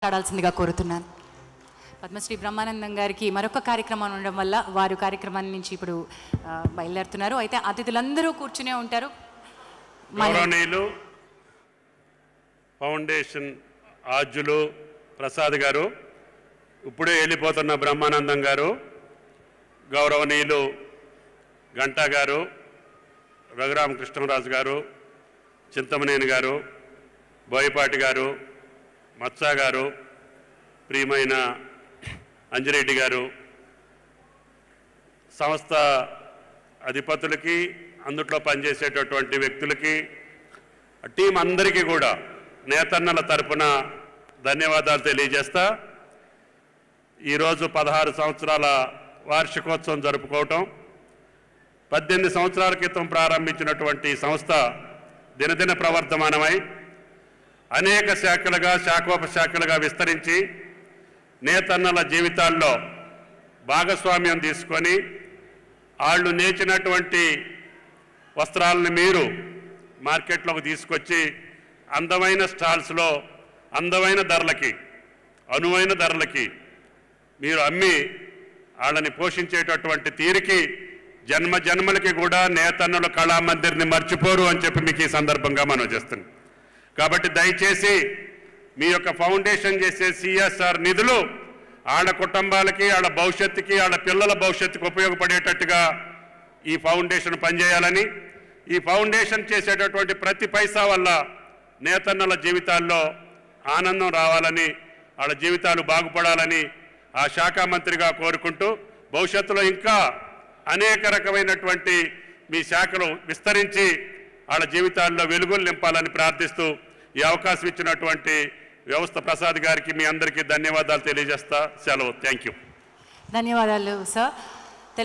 మాట్లాడాల్సిందిగా కోరుతున్నాను. పద్మశ్రీ బ్రహ్మానందం గారికి మరొక కార్యక్రమం ఉండడం వల్ల వారు కార్యక్రమాన్ని నుంచి ఇప్పుడు బయలుదేరుతున్నారు. అయితే అతిథులందరూ కూర్చునే ఉంటారు. గౌరవనీయులు ఫౌండేషన్ ఆర్జులు ప్రసాద్ గారు, ఇప్పుడే వెళ్ళిపోతున్న బ్రహ్మానందం గారు, గౌరవనీయులు గంటా గారు, రఘురామకృష్ణరాజు గారు, చింతమనేని గారు, బోయపాటి గారు, మత్సా గారు, ప్రియమైన అంజిరెడ్డి గారు, సంస్థ అధిపతులకి, అందుట్లో పనిచేసేటటువంటి వ్యక్తులకి, టీం అందరికీ కూడా నేతన్నల తరపున ధన్యవాదాలు తెలియజేస్తా. ఈరోజు 16 సంవత్సరాల వార్షికోత్సవం జరుపుకోవటం, 18 సంవత్సరాల క్రితం ప్రారంభించినటువంటి సంస్థ దినదిన ప్రవర్ధమానమై అనేక శాఖలుగా శాఖోపశాఖలుగా విస్తరించి నేతన్నల జీవితాల్లో భాగస్వామ్యం తీసుకొని వాళ్ళు నేర్చినటువంటి వస్త్రాలను మీరు మార్కెట్లోకి తీసుకొచ్చి అందమైన స్టాల్స్లో అందమైన ధరలకి, అనువైన ధరలకి మీరు అమ్మి వాళ్ళని పోషించేటటువంటి తీరికి జన్మ జన్మలకి కూడా నేతన్నలు కళామందిర్ని మర్చిపోరు అని చెప్పి మీకు ఈ సందర్భంగా మనం చేస్తున్నాం. కాబట్టి దయచేసి మీ యొక్క ఫౌండేషన్ చేసే సిఎస్ఆర్ నిధులు వాళ్ళ కుటుంబాలకి, వాళ్ళ భవిష్యత్తుకి, వాళ్ళ పిల్లల భవిష్యత్తుకి ఉపయోగపడేటట్టుగా ఈ ఫౌండేషన్ పనిచేయాలని, ఈ ఫౌండేషన్ చేసేటటువంటి ప్రతి పైసా వల్ల నేతన్నల జీవితాల్లో ఆనందం రావాలని, వాళ్ళ జీవితాలు బాగుపడాలని ఆ శాఖ మంత్రిగా కోరుకుంటూ, భవిష్యత్తులో ఇంకా అనేక రకమైనటువంటి మీ శాఖలు విస్తరించి వాళ్ళ జీవితాల్లో వెలుగులు నింపాలని ప్రార్థిస్తూ ఈ అవకాశం ఇచ్చినటువంటి వ్యవస్థ ప్రసాద్ గారికి మీ అందరికీ ధన్యవాదాలు తెలియజేస్తా. సెలవు. Thank you. ధన్యవాదాలు సార్.